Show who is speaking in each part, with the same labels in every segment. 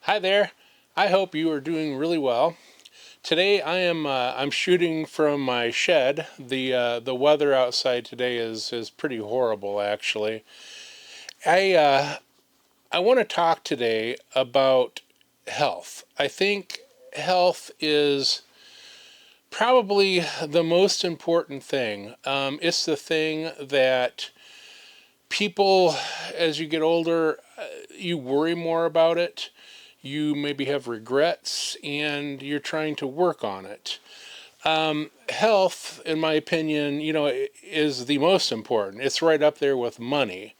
Speaker 1: Hi there. I hope you are doing really well. Today I'm shooting from my shed. The weather outside today is pretty horrible actually. I uh, I want to talk today about health. I think health is probably the most important thing. It's the thing that people, as you get older, you worry more about it. You maybe have regrets and you're trying to work on it. Health, in my opinion, is the most important. It's right up there with money.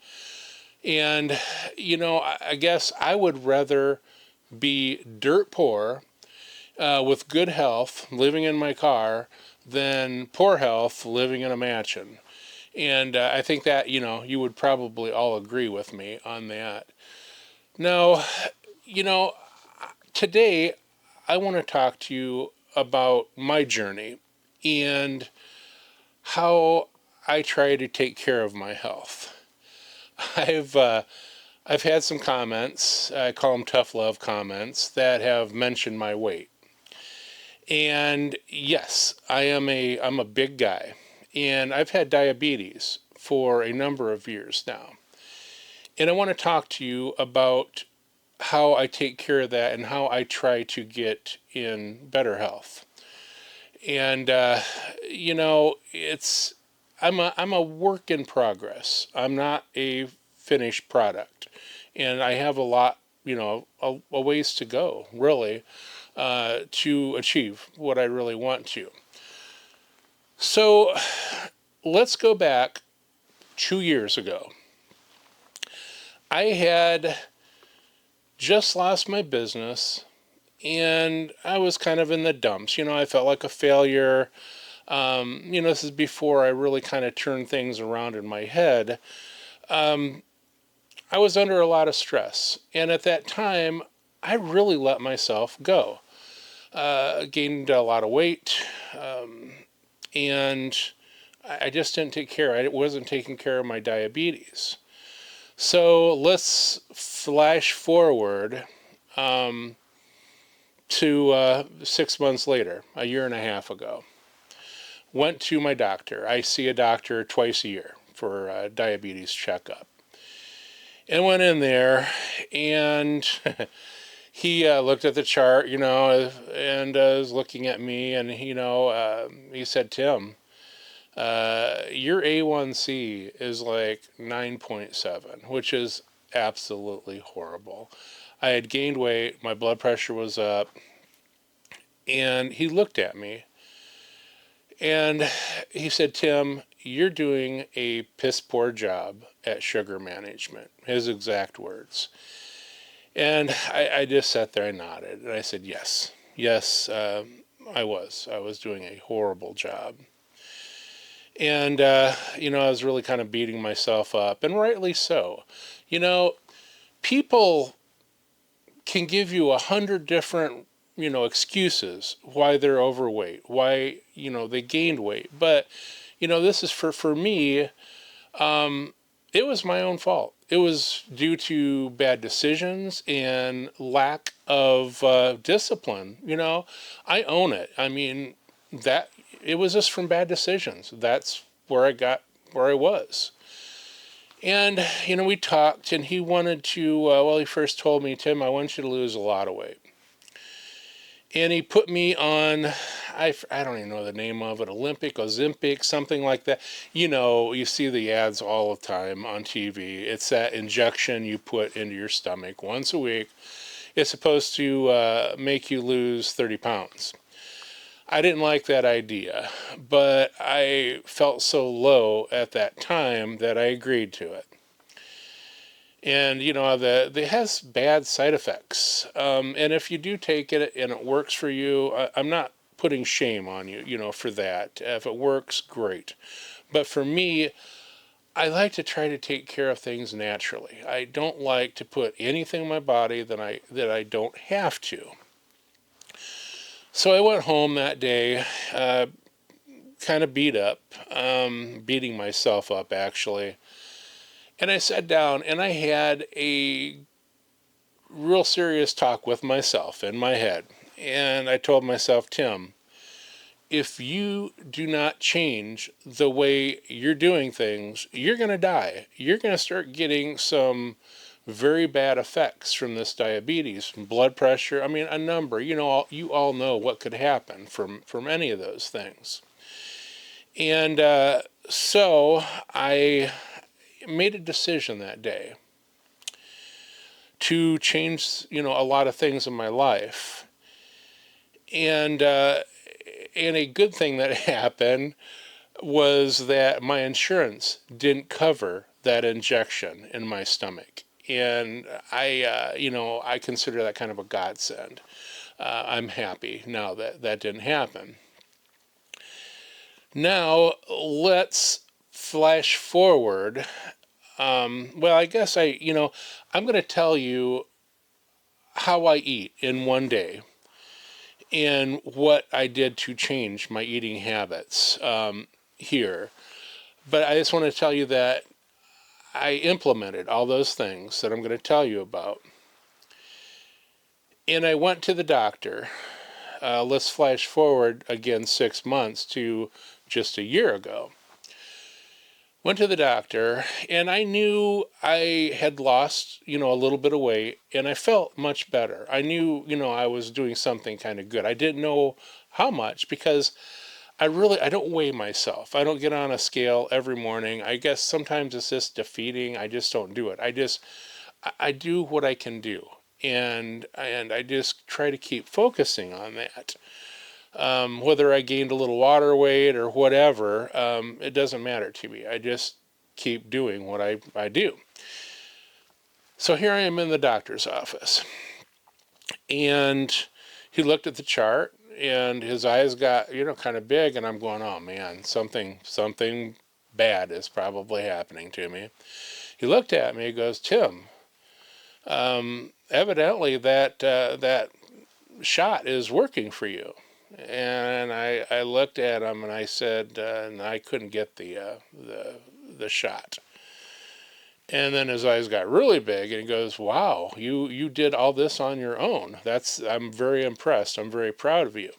Speaker 1: And, I guess I would rather be dirt poor with good health, living in my car, than poor health, living in a mansion. And I think that, you would probably all agree with me on that. Now, you know, today I want to talk to you about my journey and how I try to take care of my health. I've uh, I've had some comments, I call them tough love comments, that have mentioned my weight. And yes, I'm a big guy, and I've had diabetes for a number of years now. And I want to talk to you about how I take care of that and how I try to get in better health. And it's I'm a work in progress. I'm not a finished product, and I have a lot, a ways to go, really, to achieve what I really want to. So let's go back 2 years ago. I had just lost my business and I was kind of in the dumps. I felt like a failure. This is before I really kind of turned things around in my head. Um, I was under a lot of stress. And at that time, I really let myself go. Gained a lot of weight. And I just didn't take care. I wasn't taking care of my diabetes. So let's flash forward um, to 6 months later, a year and a half ago. Went to my doctor. I see a doctor twice a year for a diabetes checkup. And went in there, and he looked at the chart, and was looking at me, and he said, "Tim, your A1C is like 9.7, which is absolutely horrible." I had gained weight, my blood pressure was up, and he looked at me and he said, "Tim, you're doing a piss poor job at sugar management." His exact words. And I just sat there and nodded. And I said, "Yes, yes, I was. I was doing a horrible job." And, I was really kind of beating myself up, and rightly so. You know, people can give you 100 different excuses why they're overweight, why they gained weight, but this is for me. um, it was my own fault. It was due to bad decisions and lack of discipline. I own it. I mean, that it was just from bad decisions. That's where I got where I was. And we talked, and he wanted to. Well, he first told me, "Tim, I want you to lose a lot of weight." And he put me on, I don't even know the name of it, Ozempic, something like that. You see the ads all the time on TV. It's that injection you put into your stomach once a week. It's supposed to make you lose 30 pounds. I didn't like that idea, but I felt so low at that time that I agreed to it. And it has bad side effects. And if you do take it and it works for you, I'm not putting shame on you, for that. If it works, great. But for me, I like to try to take care of things naturally. I don't like to put anything in my body that I don't have to. So I went home that day, kind of beat up, beating myself up actually. And I sat down and I had a real serious talk with myself in my head. And I told myself, Tim, if you do not change the way you're doing things, you're going to die. You're going to start getting some very bad effects from this diabetes, from blood pressure. I mean, a number. You all know what could happen from any of those things. And so I made a decision that day to change, a lot of things in my life. And a good thing that happened was that my insurance didn't cover that injection in my stomach. And I consider that kind of a godsend. I'm happy now that that didn't happen. Now, let's flash forward. Well, I guess I'm going to tell you how I eat in one day and what I did to change my eating habits here. But I just want to tell you that I implemented all those things that I'm going to tell you about. And I went to the doctor. Let's flash forward again 6 months to just a year ago. Went to the doctor, and I knew I had lost, a little bit of weight, and I felt much better. I knew, I was doing something kind of good. I didn't know how much because I don't weigh myself. I don't get on a scale every morning. I guess sometimes it's just defeating. I just don't do it. I do what I can do, and I just try to keep focusing on that. Whether I gained a little water weight or whatever, it doesn't matter to me. I just keep doing what I do. So here I am in the doctor's office, and he looked at the chart, and his eyes got, kind of big, and I'm going, oh man, something bad is probably happening to me. He looked at me, he goes, Tim, evidently that shot is working for you. And I looked at him and I said, and I couldn't get the shot. And then his eyes got really big, and he goes, "Wow, you did all this on your own. I'm very impressed. I'm very proud of you."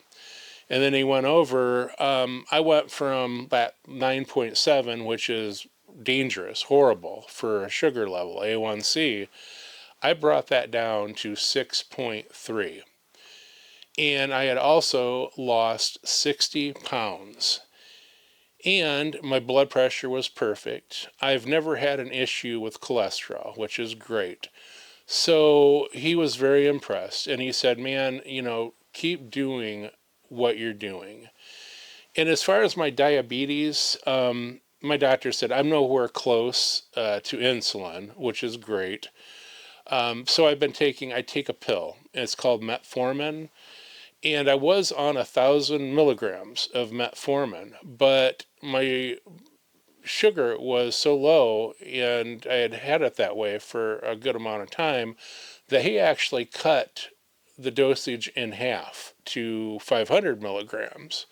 Speaker 1: And then he went over. I went from that 9.7, which is dangerous, horrible for a sugar level, A1C. I brought that down to 6.3. And I had also lost 60 pounds. And my blood pressure was perfect. I've never had an issue with cholesterol, which is great. So he was very impressed. And he said, man, keep doing what you're doing. And as far as my diabetes, my doctor said I'm nowhere close to insulin, which is great. So I take a pill. It's called metformin. And I was on 1,000 milligrams of metformin, but my sugar was so low, and I had it that way for a good amount of time, that he actually cut the dosage in half to 500 milligrams.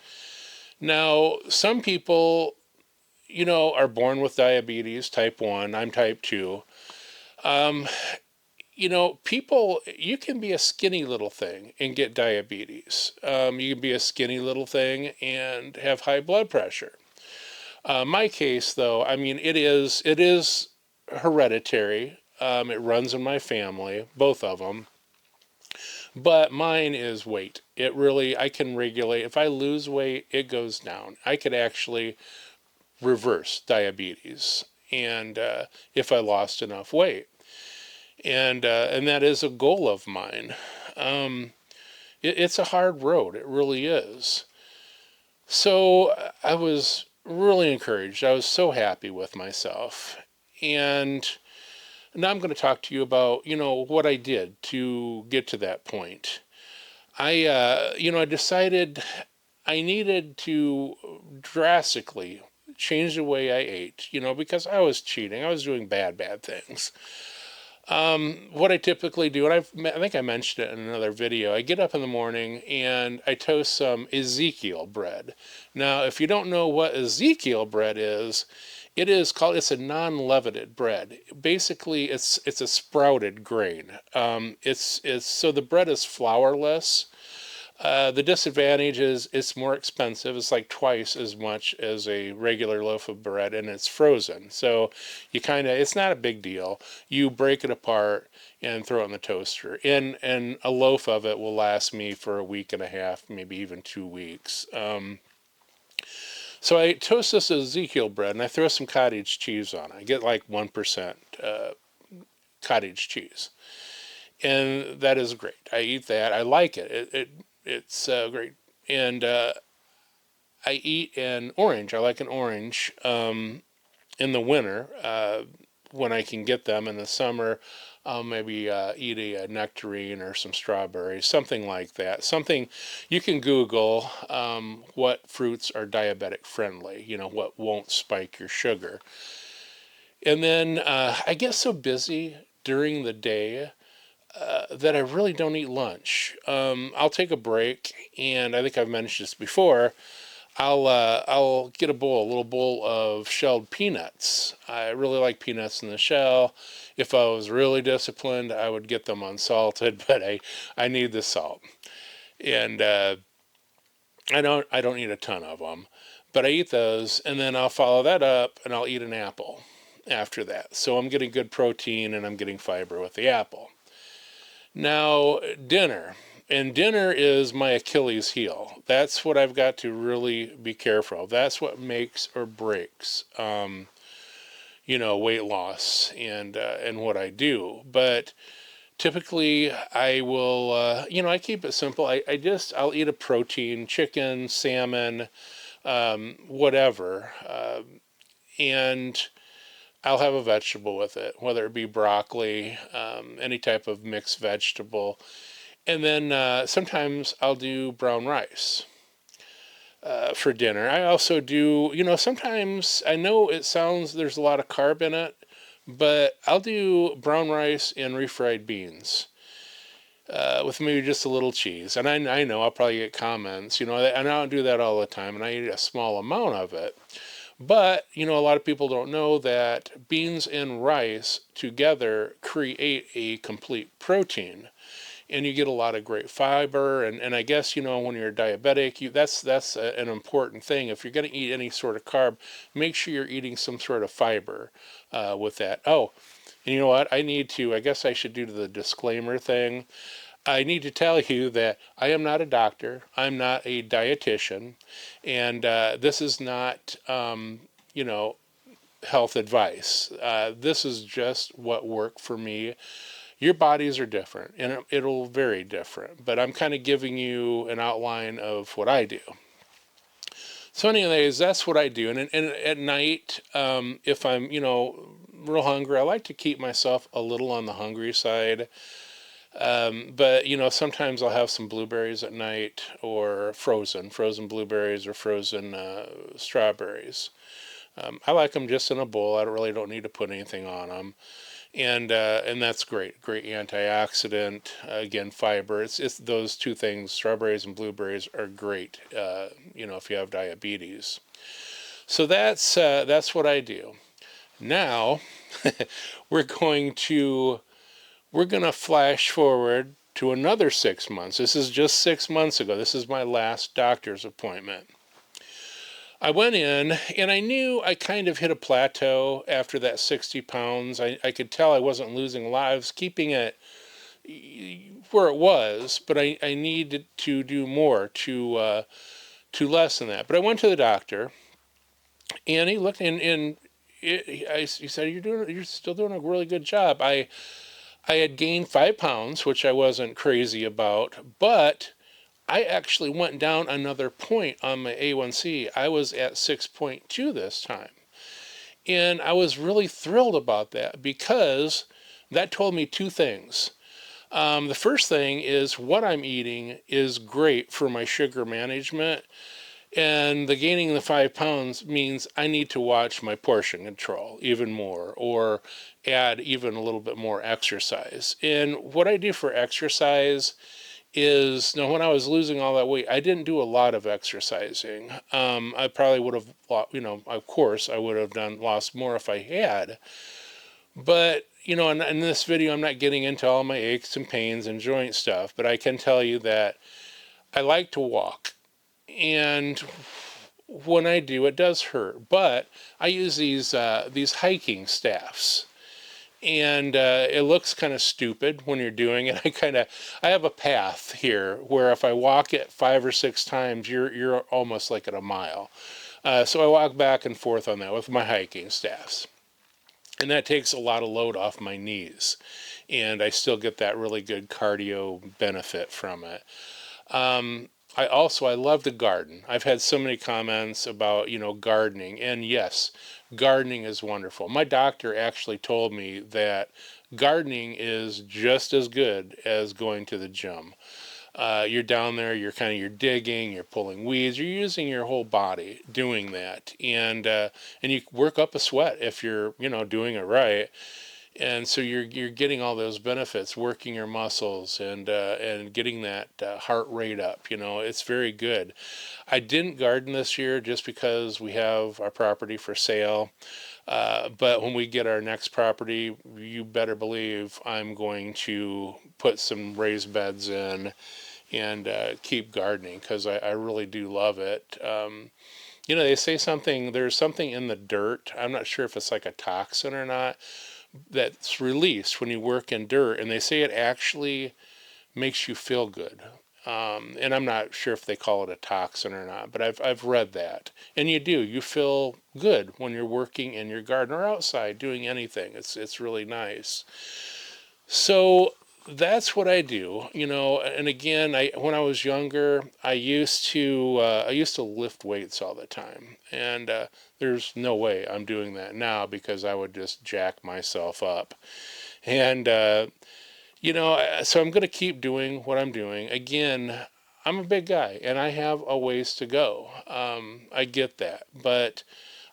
Speaker 1: Now, some people, are born with diabetes, type 1, I'm type 2. People, you can be a skinny little thing and get diabetes. You can be a skinny little thing and have high blood pressure. My case, though, it is hereditary. It runs in my family, both of them. But mine is weight. I can regulate. If I lose weight, it goes down. I could actually reverse diabetes, and if I lost enough weight. And that is a goal of mine. It's a hard road. It really is. So I was really encouraged. I was so happy with myself. And now I'm going to talk to you about, what I did to get to that point. I decided I needed to drastically change the way I ate, because I was cheating. I was doing bad things. What I typically do, and I think I mentioned it in another video, I get up in the morning and I toast some Ezekiel bread. Now, if you don't know what Ezekiel bread is, It's a non-leaveted bread. Basically, it's a sprouted grain. It's so the bread is flourless. The disadvantage is it's more expensive. It's like twice as much as a regular loaf of bread, and it's frozen. So it's not a big deal. You break it apart and throw it in the toaster. And a loaf of it will last me for a week and a half, maybe even 2 weeks. So I toast this Ezekiel bread, and I throw some cottage cheese on it. I get like 1% cottage cheese, and that is great. I eat that. I like it. It's great. And I eat an orange. I like an orange in the winter when I can get them. In the summer, I'll maybe eat a nectarine or some strawberries, something like that. Something you can Google what fruits are diabetic friendly, what won't spike your sugar. And then I get so busy during the day that I really don't eat lunch. I'll take a break, and I think I've mentioned this before. I'll get a little bowl of shelled peanuts. I really like peanuts in the shell. If I was really disciplined, I would get them unsalted, but I need the salt, and I don't eat a ton of them, but I eat those, and then I'll follow that up, and I'll eat an apple after that. So I'm getting good protein and I'm getting fiber with the apple. Now, dinner. And dinner is my Achilles heel. That's what I've got to really be careful of. That's what makes or breaks, weight loss and what I do. But typically, I will, I keep it simple. I'll eat a protein, chicken, salmon, whatever, and I'll have a vegetable with it, whether it be broccoli, any type of mixed vegetable. And then sometimes I'll do brown rice for dinner. I also do, sometimes I know there's a lot of carb in it, but I'll do brown rice and refried beans with maybe just a little cheese. And I know I'll probably get comments, and I don't do that all the time, and I eat a small amount of it. But, a lot of people don't know that beans and rice together create a complete protein. And you get a lot of great fiber. And I guess, when you're diabetic, that's an important thing. If you're going to eat any sort of carb, make sure you're eating some sort of fiber with that. Oh, and you know what? I guess I should do the disclaimer thing. I need to tell you that I am not a doctor. I'm not a dietitian. And this is not, health advice. This is just what worked for me. Your bodies are different, and it'll vary different. But I'm kind of giving you an outline of what I do. So anyways, that's what I do. And at night, if I'm, real hungry, I like to keep myself a little on the hungry side. But sometimes I'll have some blueberries at night, or frozen blueberries, or frozen strawberries. I like them just in a bowl. I really don't need to put anything on them, and that's great antioxidant. Again, fiber. It's those two things. Strawberries and blueberries are great. If you have diabetes. So that's what I do. Now we're going to flash forward to another 6 months. This is just 6 months ago. This is my last doctor's appointment. I went in, and I knew I kind of hit a plateau after that 60 pounds. I could tell I wasn't losing a lot. I was keeping it where it was, but I needed to do more to lessen that. But I went to the doctor, and he looked, and he said, "You're still doing a really good job." I had gained 5 pounds, which I wasn't crazy about, but I actually went down another point on my A1C. I was at 6.2 this time. And I was really thrilled about that because that told me two things. The first thing is what I'm eating is great for my sugar management. And the gaining the 5 pounds means I need to watch my portion control even more, or add even a little bit more exercise. And what I do for exercise is, now when I was losing all that weight, I didn't do a lot of exercising. I probably would have, of course, I would have lost more if I had. But, in this video, I'm not getting into all my aches and pains and joint stuff, but I can tell you that I like to walk. And when I do, it does hurt. But I use these hiking staffs. And it looks kind of stupid when you're doing it. I have a path here where if I walk it 5 or 6 times, you're almost like at a mile. So I walk back and forth on that with my hiking staffs, and that takes a lot of load off my knees, and I still get that really good cardio benefit from it. I love to garden. I've had so many comments about, gardening. And yes, gardening is wonderful. My doctor actually told me that gardening is just as good as going to the gym. You're down there, you're digging, you're pulling weeds, you're using your whole body doing that. And you work up a sweat if you're, doing it right. And so you're getting all those benefits, working your muscles and getting that heart rate up. It's very good. I didn't garden this year just because we have our property for sale. But when we get our next property, you better believe I'm going to put some raised beds in and keep gardening, because I really do love it. They say there's something in the dirt. I'm not sure if it's like a toxin or not, that's released when you work in dirt, and they say it actually makes you feel good. And I'm not sure if they call it a toxin or not, but I've read that. And you feel good when you're working in your garden or outside doing anything. It's really nice. So that's what I do, And again, when I was younger, I used to lift weights all the time, and there's no way I'm doing that now, because I would just jack myself up. And so I'm going to keep doing what I'm doing. Again, I'm a big guy, and I have a ways to go. I get that, but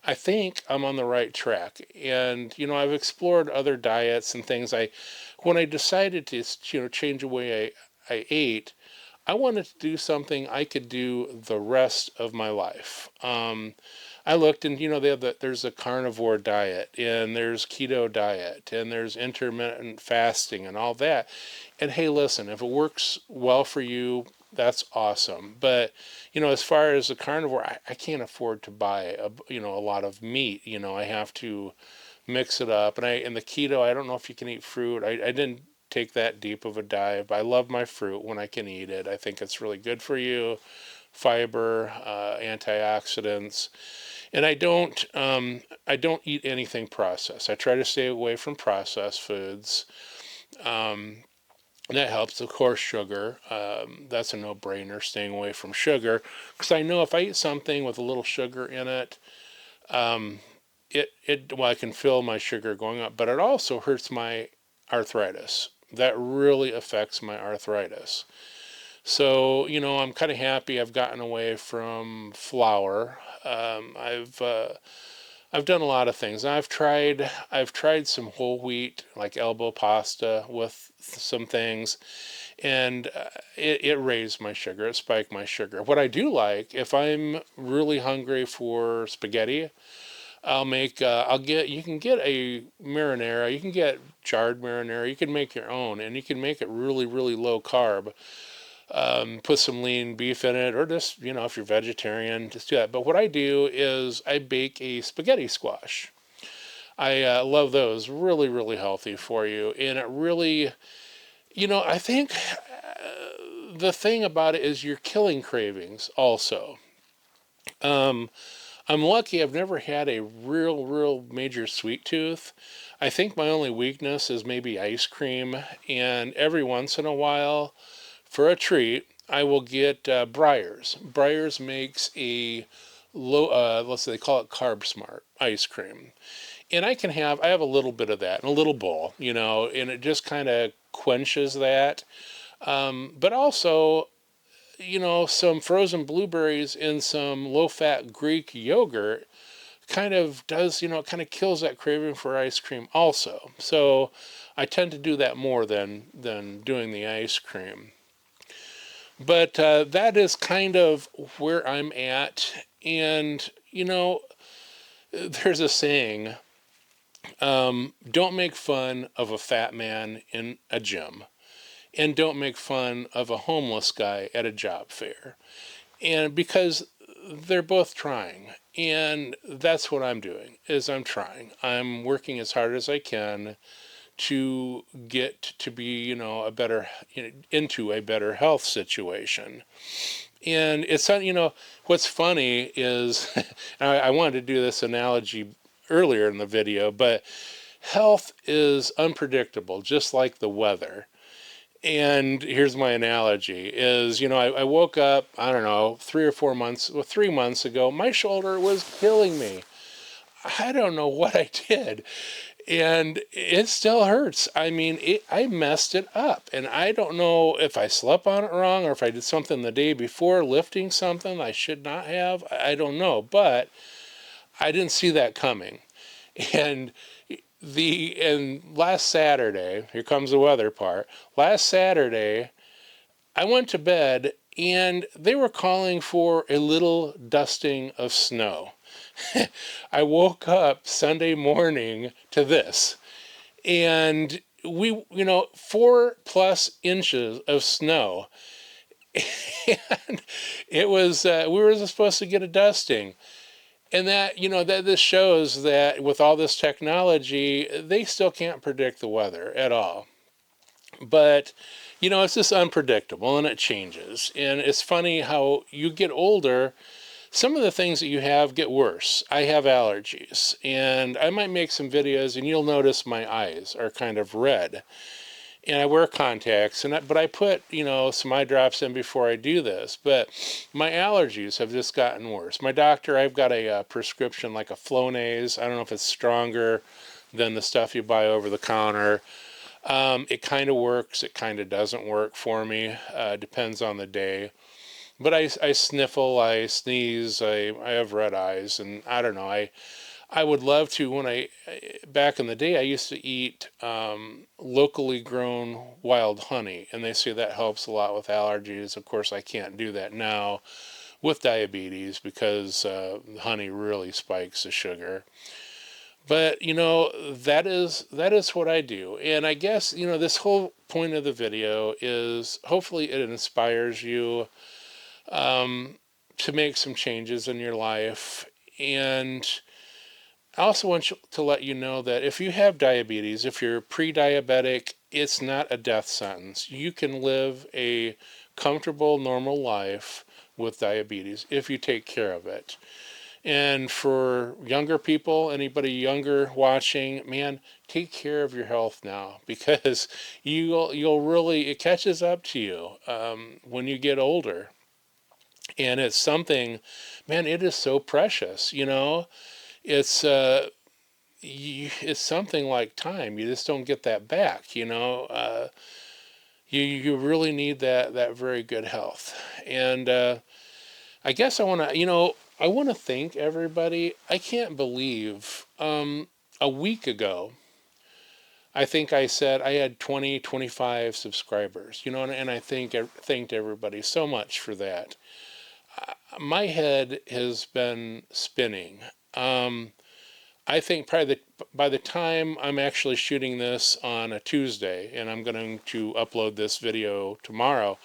Speaker 1: I think I'm on the right track. And I've explored other diets and things. When I decided to change the way I ate, I wanted to do something I could do the rest of my life. I looked, and there's a carnivore diet, and there's keto diet, and there's intermittent fasting and all that. And hey, listen, if it works well for you, that's awesome. But as far as the carnivore, I can't afford to buy a lot of meat. I have to mix it up. And the keto, I don't know if you can eat fruit. I didn't take that deep of a dive, but I love my fruit when I can eat it. I think it's really good for you. Fiber, antioxidants. And I don't eat anything processed. I try to stay away from processed foods. And that helps. Of course, sugar. That's a no-brainer, staying away from sugar. Because I know if I eat something with a little sugar in it, I can feel my sugar going up, but it also hurts my arthritis. That really affects my arthritis. So, I'm kind of happy I've gotten away from flour. I've done a lot of things. I've tried some whole wheat, like elbow pasta, with some things, and it raised my sugar. It spiked my sugar. What I do like, if I'm really hungry for spaghetti, you can get a marinara, you can get jarred marinara, you can make your own, and you can make it really, really low carb. Put some lean beef in it, or just, if you're vegetarian, just do that. But what I do is I bake a spaghetti squash. I love those, really, really healthy for you. And it really, I think the thing about it is you're killing cravings also. Um, I'm lucky I've never had a real, real major sweet tooth. I think my only weakness is maybe ice cream, and every once in a while, for a treat, I will get Breyers. Breyers makes a let's say they call it Carb Smart ice cream. And I have a little bit of that in a little bowl, and it just kind of quenches that. But also, some frozen blueberries in some low-fat Greek yogurt kind of does, it kind of kills that craving for ice cream also. So I tend to do that more than doing the ice cream. But that is kind of where I'm at. And, there's a saying, don't make fun of a fat man in a gym, and don't make fun of a homeless guy at a job fair. And because they're both trying, and that's what I'm doing, is I'm trying. I'm working as hard as I can to get to be, a better, into a better health situation. And it's, what's funny is, I wanted to do this analogy earlier in the video, but health is unpredictable, just like the weather. And here's my analogy is, I woke up, I don't know, 3 months ago, my shoulder was killing me. I don't know what I did. And it still hurts. I mean, I messed it up. And I don't know if I slept on it wrong or if I did something the day before, lifting something I should not have. I don't know. But I didn't see that coming. And last Saturday, here comes the weather part. Last Saturday, I went to bed and they were calling for a little dusting of snow. I woke up Sunday morning to this, and we, 4+ inches of snow. And it was, we were supposed to get a dusting. And that, that this shows that with all this technology, they still can't predict the weather at all. But, it's just unpredictable and it changes. And it's funny how you get older, some of the things that you have get worse. I have allergies, and I might make some videos and you'll notice my eyes are kind of red. And I wear contacts, but I put, some eye drops in before I do this. But my allergies have just gotten worse. My doctor, I've got a prescription like a Flonase. I don't know if it's stronger than the stuff you buy over the counter. It kind of works. It kind of doesn't work for me. Depends on the day. But I sniffle, I sneeze, I have red eyes, and I don't know. I would love to. Back in the day, I used to eat locally grown wild honey, and they say that helps a lot with allergies. Of course, I can't do that now with diabetes because honey really spikes the sugar. But that is what I do, and I guess this whole point of the video is hopefully it inspires you to make some changes in your life. And I also want to let you know that if you have diabetes, if you're pre-diabetic, it's not a death sentence. You can live a comfortable, normal life with diabetes if you take care of it. And for younger people, anybody younger watching, man, take care of your health now, because you'll really, it catches up to you when you get older. And it's something, man, it is so precious, it's it's something like time. You just don't get that back, you really need that very good health. And I guess I want to thank everybody. I can't believe a week ago I think I said I had 25 subscribers, and I thanked everybody so much for that. My head has been spinning. I think probably by the time I'm actually shooting this on a Tuesday, and I'm going to upload this video tomorrow,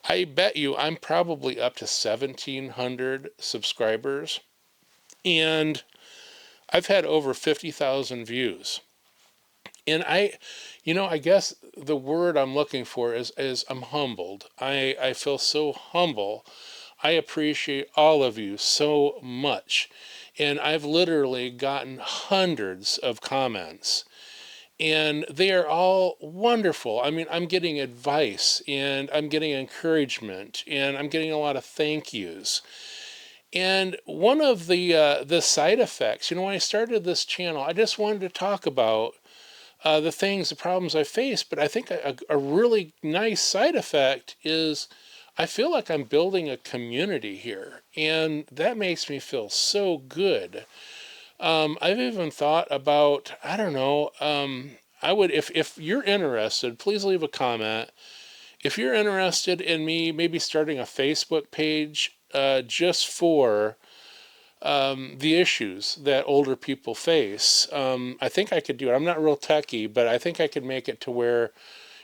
Speaker 1: I bet you I'm probably up to 1,700 subscribers, and I've had over 50,000 views. And I guess the word I'm looking for is I'm humbled. I feel so humble. I appreciate all of you so much. And I've literally gotten hundreds of comments, and they are all wonderful. I mean, I'm getting advice, and I'm getting encouragement, and I'm getting a lot of thank yous. And one of the side effects, when I started this channel, I just wanted to talk about the problems I face. But I think a really nice side effect is I feel like I'm building a community here, and that makes me feel so good. I've even thought about, I don't know, I would, if you're interested, please leave a comment If you're interested in me maybe starting a Facebook page just for the issues that older people face, I think I could do it. I'm not real techy, but I think I could make it to where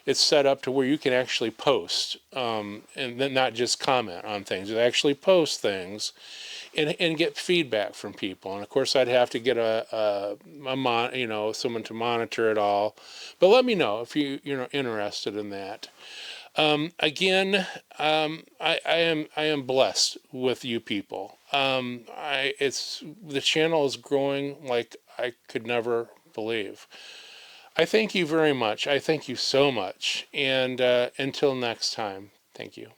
Speaker 1: it's set up to where you can actually post and then not just comment on things, you actually post things and get feedback from people. And of course, I'd have to get someone to monitor it all. But let me know if you're interested in that. Again, I am blessed with you people. It's the channel is growing like I could never believe. I thank you very much. I thank you so much. And until next time, thank you.